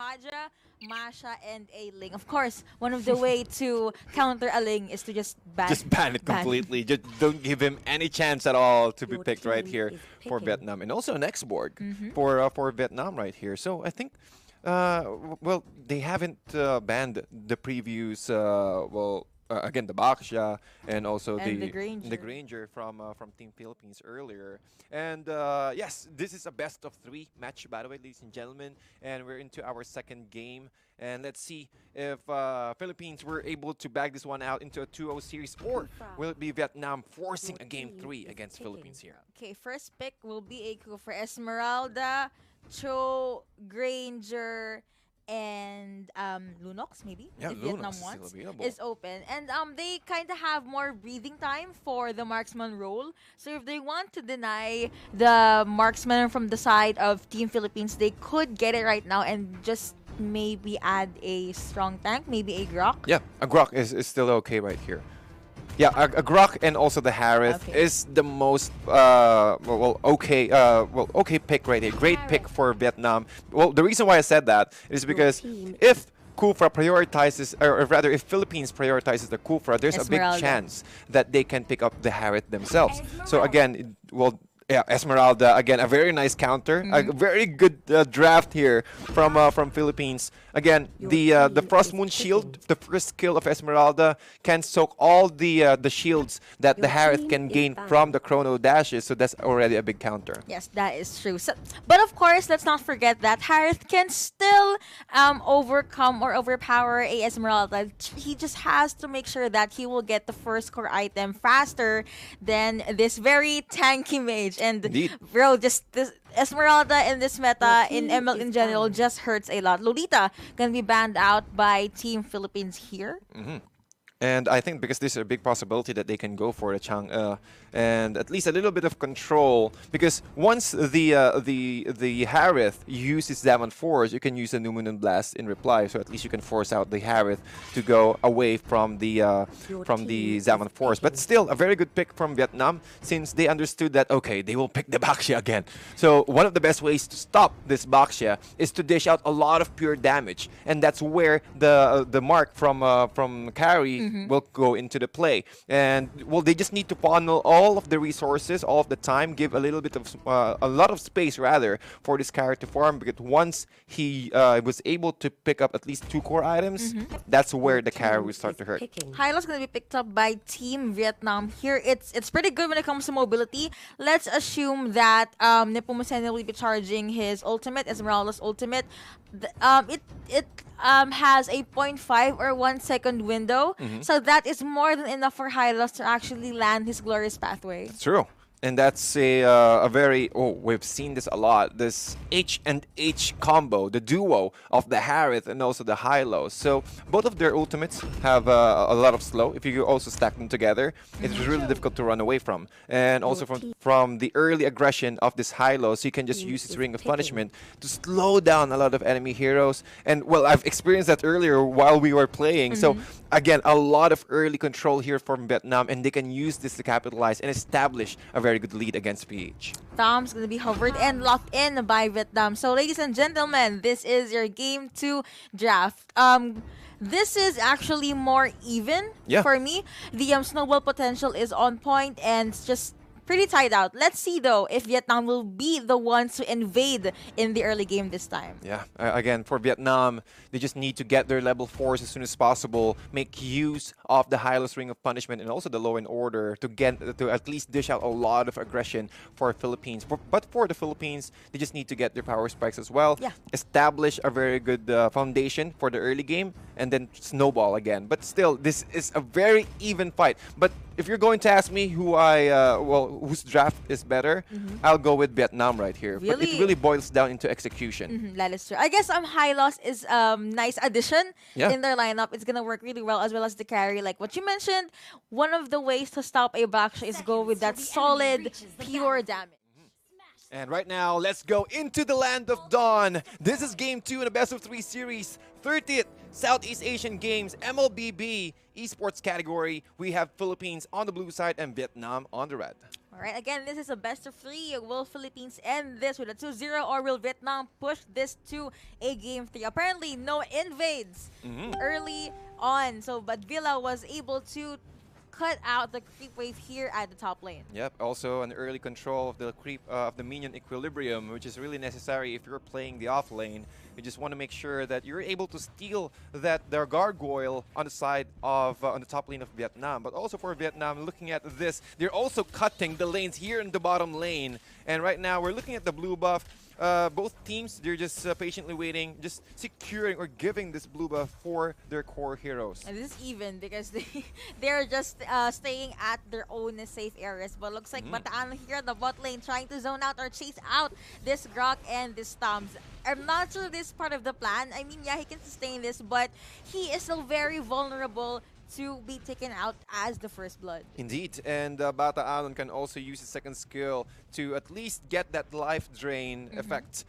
Faja, Masha, and a Ling. Of course, one of the way to counter a Ling is to just Just ban it ban. completely. Just don't give him any chance at all to be Your picked right team here is for picking. Vietnam, and also an X-Borg Mm-hmm. for Vietnam right here. So I think, well, they haven't banned the previous, again the Baksha and also And the the Granger. Granger from Team Philippines earlier. And yes, this is a best of three match, by the way, ladies and gentlemen, and we're into our second game. And let's see if Philippines were able to bag this one out into a 2-0 series, or will it be Vietnam forcing Your a game team three is against picking. Philippines here? Okay, first pick will be a coup for Esmeralda, Cho, Granger, and Lunox maybe Yeah, if Lunas Vietnam is still wants available. is open, and they kind of have more breathing time for the marksman role. So if they want to deny the marksman from the side of Team Philippines, they could get it right now and just maybe add a strong tank, maybe a Grok. Yeah, a Grok is still okay right here. Yeah, a Grok and also the Harith Okay. is the most okay pick right here. Great pick for Vietnam. Well, the reason why I said that is Your because team if Kufra prioritizes, or rather, if Philippines prioritizes the Kufra, there's a big Esmeralda. chance that they can pick up the Harith themselves. So Esmeralda. again, yeah, Esmeralda again, a very nice counter, a very good draft here from Philippines. Again, Your the team Frost is Moon Shield, picking. the first skill of Esmeralda, can soak all the shields that the Your Harith team can is gain banned. from the Chrono dashes. So that's already a big counter. Yes, that is true. So, but of course, let's not forget that Harith can still overcome or overpower a Esmeralda. He just has to make sure that he will get the first core item faster than this very tanky mage. And Indeed. bro, just this Esmeralda in this meta Your in team ML is in general banned. just hurts a lot. Lolita can be banned out by Team Philippines here. And I think because there's a big possibility that they can go for the Chang'e and at least a little bit of control, because once the Harith uses Diamond Force, you can use a Numinous Blast in reply, so at least you can force out the Harith to go away from the team Diamond is Force. But picking. still, a very good pick from Vietnam, since they understood that okay, they will pick the Baxia again. So one of the best ways to stop this Baxia is to dish out a lot of pure damage, and that's where the mark from Carry will go into the play. And well, they just need to funnel all of the resources, all of the time, give a little bit of a lot of space rather for this character to farm. Because once he was able to pick up at least two core items, that's where Your the carry team will start is to hurt. picking. Hylo's gonna be picked up by Team Vietnam here. It's pretty good when it comes to mobility. Let's assume that Nepomuceno will be charging his ultimate, Esmeralda's ultimate. It has a point 0.5 or 1 second window, so that is more than enough for Hylos to actually land his glorious pathway. True. And that's a very, we've seen this a lot, this H and H combo, the duo of the Harith and also the Hylos. So both of their ultimates have a lot of slow. If you also stack them together, it's really difficult to run away from. And also from the early aggression of this Hylos, you can just use its Ring of Punishment to slow down a lot of enemy heroes. And well, I've experienced that earlier while we were playing. So again, a lot of early control here from Vietnam, and they can use this to capitalize and establish a very good lead against PH. Tom's gonna be hovered and locked in by Vietnam. So, ladies and gentlemen, this is your game 2 draft. This is actually more even Yeah. for me. The snowball potential is on point and it's just pretty tied out. Let's see though if Vietnam will be the ones to invade in the early game this time. Yeah, again, for Vietnam, they just need to get their level 4s as soon as possible, make use of the Hylos Ring of Punishment and also the Law and Order to get to at least dish out a lot of aggression for Philippines. But for the Philippines, they just need to get their power spikes as well, Yeah. establish a very good foundation for the early game, and then snowball again. But still, this is a very even fight. But if you're going to ask me whose draft is better, I'll go with Vietnam right here. But it Really? really boils down into execution. That is true. I guess High Loss is nice addition Yeah. in their lineup. It's gonna work really well as well as the carry. Like what you mentioned, one of the ways to stop a backshoot is go with that solid pure damage. And right now, let's go into the land of dawn. This is game 2 in the best of 3 series, 30th Southeast Asian Games MLBB Esports category. We have Philippines on the blue side and Vietnam on the red. All right, again, this is a best of 3. Will Philippines end this with a 2-0 or will Vietnam push this to a game 3? Apparently, no invades early on. But Villa was able to cut out the creep wave here at the top lane. Yep, also an early control of the creep of the minion equilibrium, which is really necessary if you're playing the off lane. You just want to make sure that you're able to steal their gargoyle on the side of on the top lane of Vietnam. But also for Vietnam, looking at this, they're also cutting the lanes here in the bottom lane. And right now, we're looking at the blue buff. Both teams, they're just patiently waiting, just securing or giving this blue buff for their core heroes. And this is even because they're just staying at their own safe areas. But looks like Bataan here at the bot lane trying to zone out or chase out this Grok and this Toms. I'm not sure this is part of the plan. I mean, yeah, he can sustain this, but he is still very vulnerable to be taken out as the first blood. Indeed, and Bata Alon can also use his second skill to at least get that life drain effect,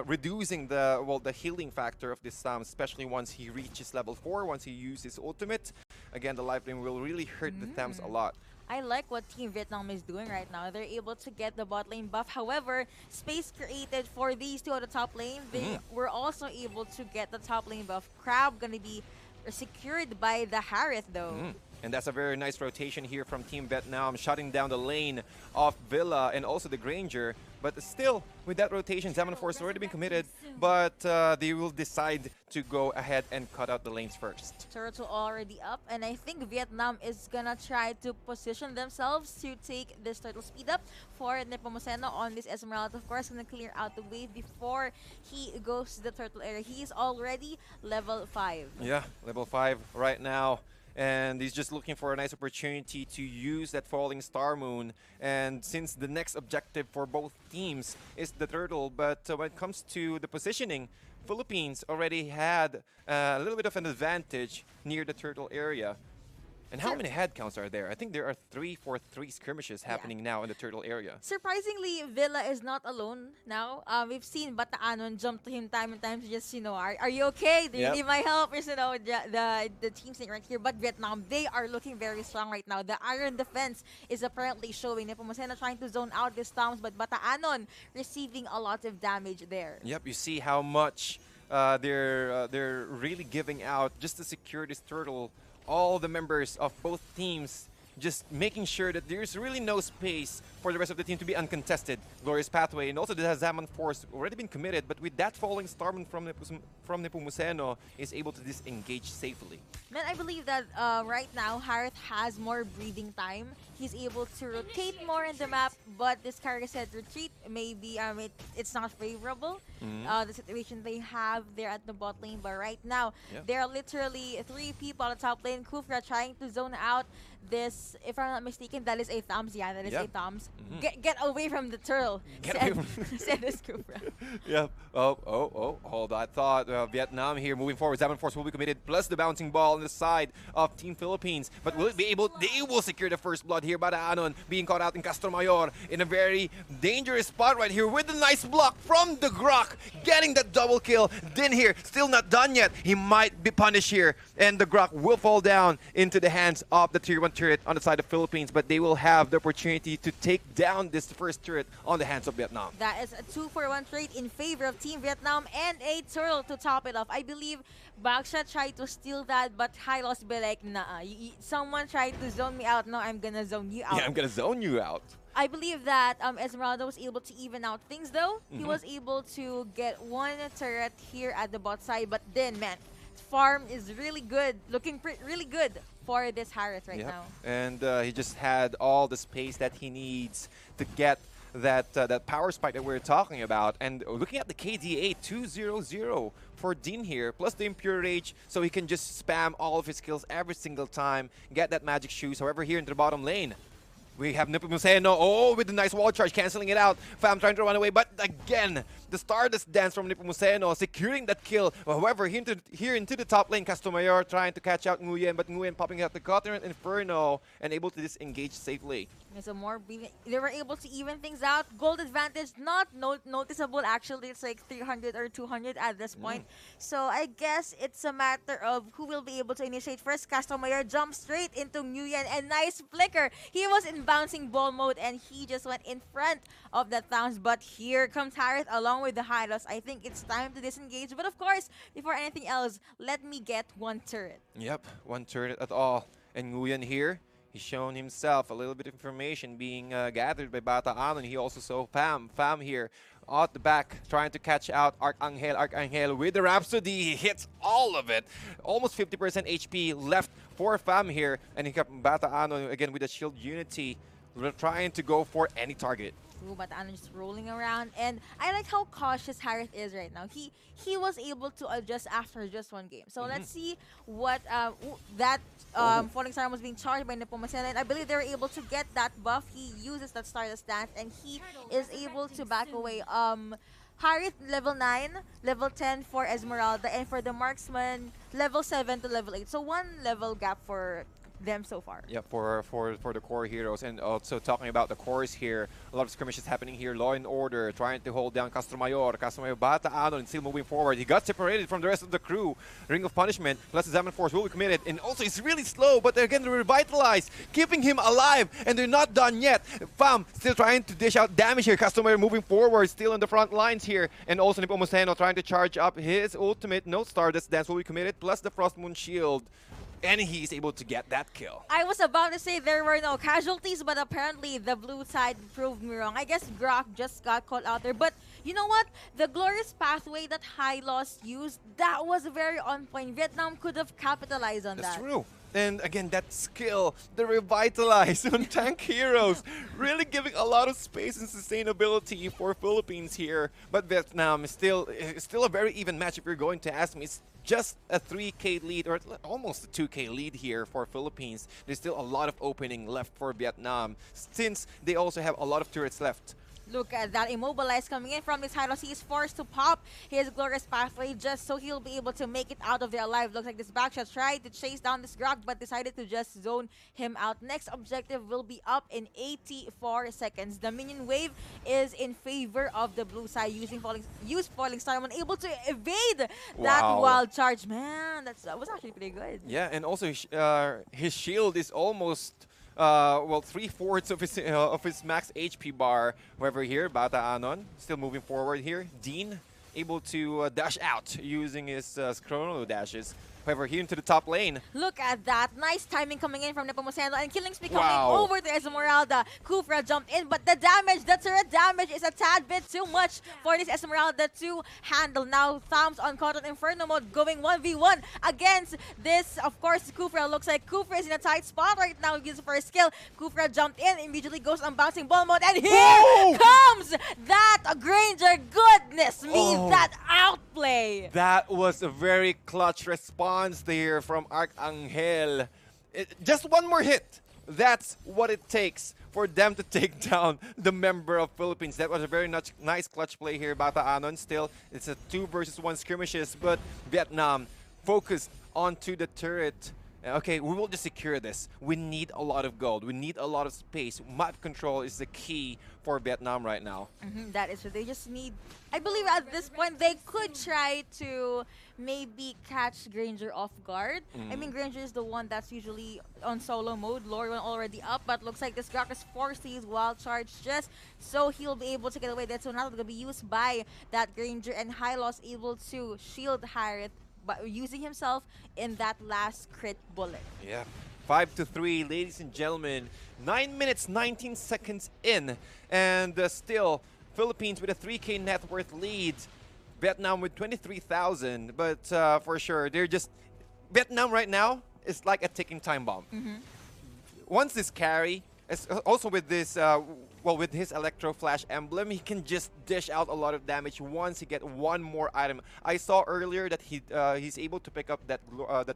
reducing the healing factor of this Sam, especially once he reaches level 4, once he uses ultimate. Again, the life drain will really hurt the Thames a lot. I like what Team Vietnam is doing right now. They're able to get the bot lane buff. However, space created for these two on the top lane, they were also able to get the top lane buff. Crab gonna be secured by the Harith though. And that's a very nice rotation here from Team Vietnam, shutting down the lane of Villa and also the Granger. But still, with that rotation, Zaman Force already been committed, but they will decide to go ahead and cut out the lanes first. Turtle already up, and I think Vietnam is gonna try to position themselves to take this turtle speed up for Nepomuceno on this Esmeralda. Of course, gonna clear out the wave before he goes to the turtle area. He is already level 5. Yeah, level 5 right now. And he's just looking for a nice opportunity to use that falling star moon. And since the next objective for both teams is the turtle, but when it comes to the positioning, Philippines already had a little bit of an advantage near the turtle area. And how many head counts are there? I think there are 3-4-3 skirmishes happening now in the turtle area. Surprisingly, Villa is not alone now. We've seen Bataanon jump to him time and time to just, are you okay? Do you need my help? The team sitting right here. But Vietnam, they are looking very strong right now. The Iron Defense is apparently showing. Nepomuceno trying to zone out this Toms, but Bataanon receiving a lot of damage there. Yep, you see how much they're really giving out just to secure this turtle. All the members of both teams just making sure that there's really no space for the rest of the team to be uncontested. Glorious Pathway, and also the Zaman Force already been committed, but with that falling Starman from Nepomuceno is able to disengage safely. Man, I believe that right now, Harith has more breathing time. He's able to rotate more in the map, but this character said retreat, maybe it's not favorable. The situation they have there at the bot lane, but right now, there are literally 3 people on the top lane. Kufra trying to zone out this, if I'm not mistaken, that is a Thumbs. Yeah, that is a Thumbs. Get away from the turtle. Said this Kufra. Yep. Oh, hold on. I thought Vietnam here moving forward. Zaman Force will be committed, plus the bouncing ball on the side of Team Philippines. But will it be able, they will secure the first blood here. Anon being caught out in Castro Mayor in a very dangerous spot right here with a nice block from the Grok, getting that double kill. Din here, still not done yet. He might be punished here, and the Grok will fall down into the hands of the Tier 1 turret on the side of Philippines, but they will have the opportunity to take down this first turret on the hands of Vietnam. That is a 2-for-1 trade in favor of Team Vietnam and a turtle to top it off. I believe Baksha tried to steal that, but Hylos be like, nah, someone tried to zone me out. No, I'm gonna zone you out. Yeah, I'm gonna zone you out. I believe that Esmeralda was able to even out things though. He was able to get 1 turret here at the bot side, but then, man, farm is really good, looking really good for this Harith right now. And he just had all the space that he needs to get that power spike that we're talking about. And looking at the KDA, 2-0-0 for Dean here, plus the Impure Rage, so he can just spam all of his skills every single time, get that magic shoes. However, here into the bottom lane, we have Nepomuceno, with a nice wall charge, canceling it out. Fam trying to run away, but again, the Stardust Dance from Nepomuceno, securing that kill. However, here into the top lane, Castomayor trying to catch out Nguyen, but Nguyen popping out the Cotton Inferno and able to disengage safely. So they were able to even things out. Gold advantage not noticeable actually. It's like 300 or 200 at this point. So I guess it's a matter of who will be able to initiate first. Castomayor jumps straight into Nguyen and nice flicker. He was in bouncing ball mode and he just went in front of the Thowns. But here comes Harith along with the Hylos. I think it's time to disengage. But of course, before anything else, let me get one turret. Yep, one turret at all. And Nguyen here, he's shown himself a little bit of information being gathered by Bata Anon. He also saw Fam here out the back trying to catch out Arcangel. Arcangel with the Rhapsody, he hits all of it. Almost 50% HP left for Fam here. And he got Bata Anon again with the Shield Unity. We're trying to go for any target. Ooh, but Ano just rolling around, and I like how cautious Harith is right now. He was able to adjust after just one game. So let's see what that Falling Star was being charged by Nepomuceno, and I believe they were able to get that buff. He uses that Stardust Dance, and he is able to back away. Harith level 9, level 10 for Esmeralda, and for the Marksman level 7 to level 8. So one level gap for them so far. Yeah, for the core heroes. And also talking about the cores here, a lot of skirmishes happening here. Law and Order trying to hold down Castromayor. Castromayor Bata Anon still moving forward. He got separated from the rest of the crew. Ring of Punishment plus Examine Force will be committed. And also he's really slow, but again they're revitalized, keeping him alive. And they're not done yet. Fam still trying to dish out damage here. Castromayor moving forward, still in the front lines here. And also Nepomuceno trying to charge up his ultimate. No Stardust Dance will be committed, plus the Frost Moon Shield. And he's able to get that kill. I was about to say there were no casualties, but apparently the blue side proved me wrong. I guess Grok just got caught out there. But you know what? The glorious pathway that Hylos used, that was very on point. Vietnam could have capitalized on that. That's true. And again, that skill, the revitalize on tank heroes, really giving a lot of space and sustainability for Philippines here. But Vietnam is still a very even match if you're going to ask me. It's just a 3K lead, or almost a 2K lead here for Philippines. There's still a lot of opening left for Vietnam, since they also have a lot of turrets left. Look at that, immobilized coming in from this Hylos. He is forced to pop his glorious pathway just so he'll be able to make it out of there alive. Looks like this backshot tried to chase down this Grog, but decided to just zone him out. Next objective will be up in 84 seconds. The minion wave is in favor of the blue side, using Falling Star, unable to evade that wild charge. Man, that was actually pretty good. Yeah, and also his shield is almost well, 3/4 of his max HP bar. However, here Bata Anon still moving forward here. Dean able to dash out using his chrono dashes. However, here into the top lane. Look at that. Nice timing coming in from Nepomuceno, and Killing Spree coming over to Esmeralda. Kufra jumped in, but the damage, the turret damage is a tad bit too much for this Esmeralda to handle. Now, Thumbs on Cotton Inferno mode going 1v1 against this. Of course, Kufra looks like Kufra is in a tight spot right now using for his skill. Kufra jumped in, immediately goes on bouncing ball mode, and here comes that Granger. Goodness me, that outplay. That was a very clutch response there from Arcangel. Just one more hit. That's what it takes for them to take down the member of Philippines. That was a very nice clutch play here, Bata Anon. Still, it's a 2 versus 1 skirmishes, but Vietnam focused onto the turret. Okay, we will just secure this. We need a lot of gold. We need a lot of space. Map control is the key for Vietnam right now. That is what they just need. I believe at this point they could try to maybe catch Granger off guard. I mean, Granger is the one that's usually on solo mode. Lord one already up, but looks like this Grok is forced to use Wild Charge just so he'll be able to get away. That's not going to be used by that Granger, and Hylos able to shield Harith by using himself in that last crit bullet. Yeah. 5-3, ladies and gentlemen. 9 minutes, 19 seconds in. And still, Philippines with a 3K net worth lead. Vietnam with 23,000. But for sure, they're just... Vietnam right now is like a ticking time bomb. Once this carry, also with this well, with his Electro Flash emblem, he can just dish out a lot of damage once he get one more item. I saw earlier that he's able to pick up that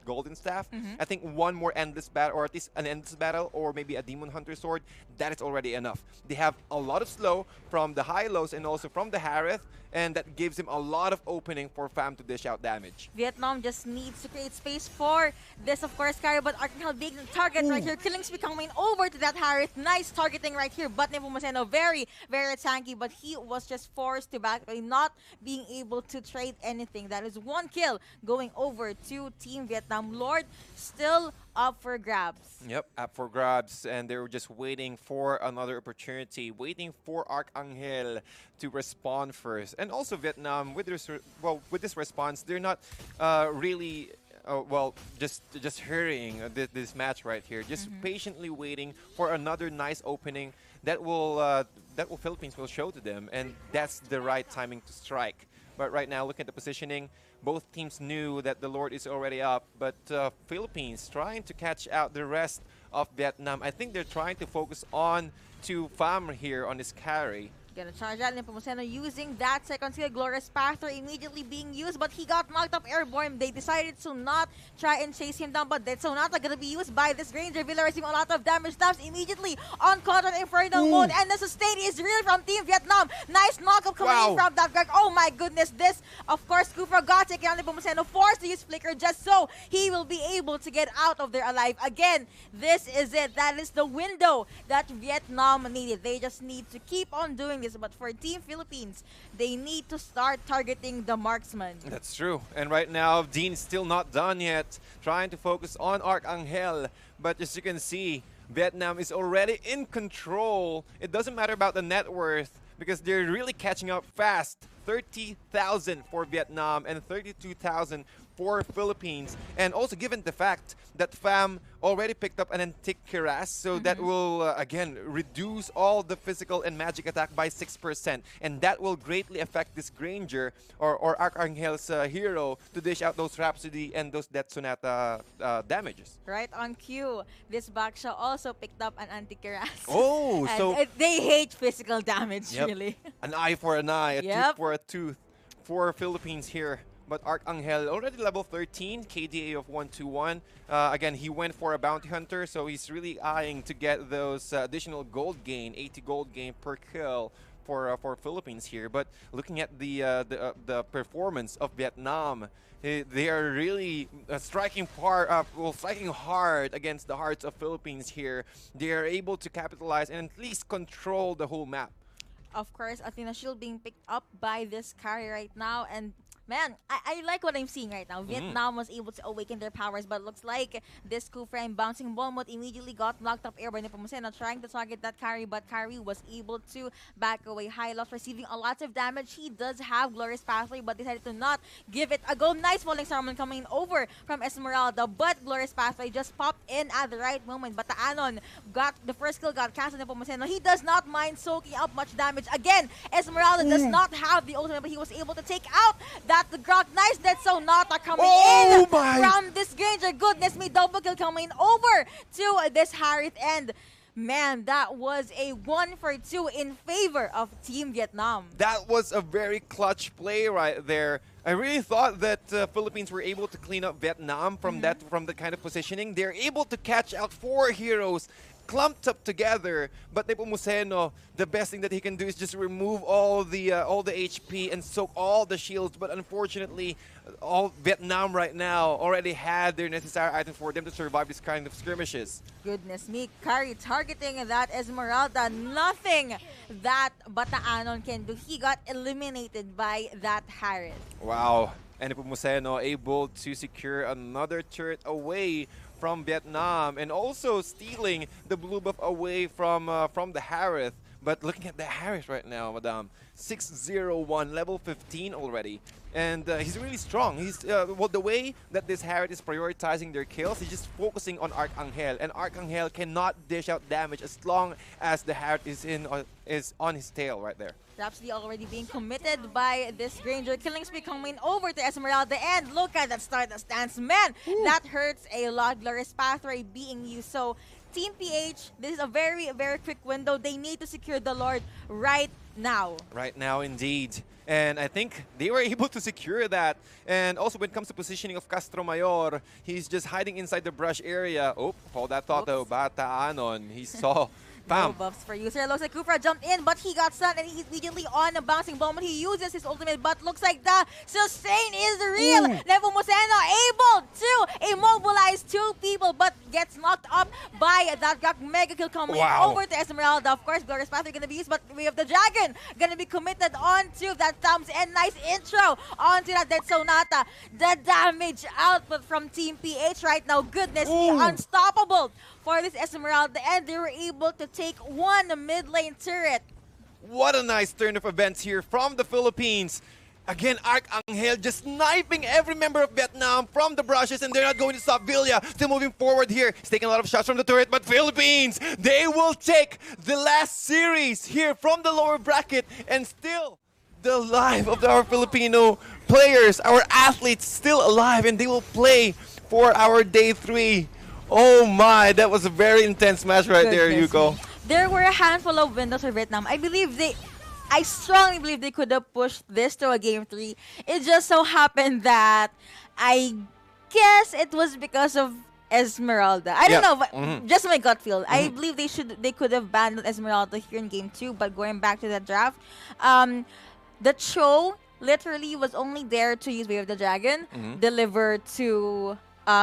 golden staff. I think one more endless battle, or at least an endless battle, or maybe a demon hunter sword. That is already enough. They have a lot of slow from the high lows and also from the Harith, and that gives him a lot of opening for Fam to dish out damage. Vietnam just needs to create space for this, of course, carry, but Arcangel being the target right here. Killing Spree coming over to that Harith. Nice targeting right here, but Nepomuceno very, very tanky, but he was just forced to back away, not being able to trade anything. That is one kill going over to Team Vietnam. Lord still up for grabs. Yep, up for grabs, and they were just waiting for another opportunity, waiting for Arcangel to respond first. And also Vietnam, with this response, they're not really just hurrying this match right here, just patiently waiting for another nice opening that will Philippines will show to them, and that's the right timing to strike. But right now, looking at the positioning, both teams knew that the Lord is already up, but Philippines trying to catch out the rest of Vietnam. I think they're trying to focus on to Fam here on his carry. Gonna charge out Nepomuceno using that second skill. Glorious Panther immediately being used, but he got knocked up airborne. They decided to not try and chase him down, but that's not gonna be used by this Granger. Villa receiving a lot of damage. Stabs immediately on Conrad Inferno mode, and the sustain is real from Team Vietnam. Nice knockup coming in from that Greg. Oh my goodness, this, of course, Kufra got taken on Nepomuceno, forced to use Flicker just so he will be able to get out of there alive. Again, this is it. That is the window that Vietnam needed. They just need to keep on doing this, but for Team Philippines, they need to start targeting the marksman. That's true. And right now, Dean's still not done yet, trying to focus on Arcangel. But as you can see, Vietnam is already in control. It doesn't matter about the net worth because they're really catching up fast. 30,000 for Vietnam and 32,000 for Philippines. And also given the fact that Fam already picked up an antique cuirass, so that will again reduce all the physical and magic attack by 6%, and that will greatly affect this Granger or Arcangel's hero to dish out those Rhapsody and those Death Sonata damages. Right on cue, this Baksha also picked up an antique cuirass. Oh, so they hate physical damage, yep, really. an eye for an eye, a Yep. tooth for a tooth for Philippines here. But Arcangel already level 13, KDA of 121. Again, he went for a bounty hunter, so he's really eyeing to get those additional gold gain, 80 gold gain per kill for Philippines here. But looking at the performance of Vietnam, they are really striking hard against the hearts of Philippines here. They are able to capitalize and at least control the whole map. Of course, Athena Shield being picked up by this carry right now, and man, I like what I'm seeing right now. Vietnam was able to awaken their powers, but looks like this Kufra bouncing ball mode immediately got knocked up air by Nepomuceno, trying to target that carry, but carry was able to back away. High loss receiving a lot of damage. He does have Glorious Pathway, but decided to not give it a go. Nice falling Saruman coming over from Esmeralda, but Glorious Pathway just popped in at the right moment. But the Anon got the first kill, got cast on Nepomuceno. He does not mind soaking up much damage. Again, Esmeralda does not have the ultimate, but he was able to take out that the Grok. Nice Dead Sonata coming in from this Granger. Goodness me, double kill coming over to this Harith, and man, that was a 1 for 2 in favor of Team Vietnam. That was a very clutch play right there. I really thought that Philippines were able to clean up Vietnam from the kind of positioning. They're able to catch out 4 heroes clumped up together, but Nepomuceno, the best thing that he can do is just remove all the HP and soak all the shields. But unfortunately, all Vietnam right now already had their necessary item for them to survive this kind of skirmishes. Goodness me, Kari targeting that Esmeralda. Nothing that Bataanon can do. He got eliminated by that Harith. Wow. And Nepomuceno able to secure another turret away from Vietnam, and also stealing the blue buff away from the Harith. But looking at the Harith right now, Madam, 601, level 15 already. And he's really strong. He's well, the way that this Harith is prioritizing their kills, he's just focusing on Arcangel. And Arcangel cannot dish out damage as long as the Harith is on his tail right there. Rhapsody already being committed by this Granger. Killing Spree coming over to Esmeralda, and look at that start, that stance. Man, that hurts a lot. Glorious Pathway being used. So Team PH, this is a very, very quick window. They need to secure the Lord right now. Right now, indeed. And I think they were able to secure that. And also, when it comes to positioning of Castro Mayor, he's just hiding inside the brush area. Oh, hold that thought though. Oops. Bata Anon. He saw. No Bam. buffs for user. Looks like Kufra jumped in, but he got stunned and he's immediately on a bouncing moment. He uses his ultimate, but looks like the sustain is real. Ooh. Nepomuceno able to immobilize two people, but gets knocked up by that mega kill coming Wow. over to Esmeralda. Of course, Glorious Path are going to be used, but we have the Dragon going to be committed onto that thumbs and nice intro onto that Dead Sonata. The damage output from Team PH right now, goodness me, Ooh. unstoppable for this Esmeralda, and they were able to take one mid lane turret. What a nice turn of events here from the Philippines. Again, Arcangel just sniping every member of Vietnam from the brushes, and they're not going to stop. Villa still moving forward here. He's taking a lot of shots from the turret, but Philippines, they will take the last series here from the lower bracket, and still the life of our Filipino players, our athletes still alive, and they will play for our day 3. Oh my, that was a very intense match right there, Goodness Yuko. me. There were a handful of windows for Vietnam. I strongly believe they could have pushed this to a game 3. It just so happened that I guess it was because of Esmeralda. I don't Yeah. know, but just my gut feel. I Mhm. believe they could have banned Esmeralda here in game 2, but going back to the draft, the Cho literally was only there to use Way of the Dragon, deliver to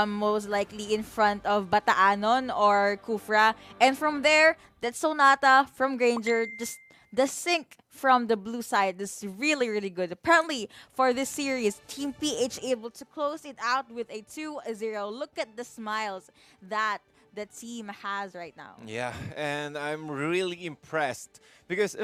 most likely in front of Bataanon or Kufra. And from there, that Sonata from Granger, just the sync from the blue side is really, really good. Apparently, for this series, Team PH able to close it out with a 2-0. Look at the smiles that the team has right now. Yeah, and I'm really impressed because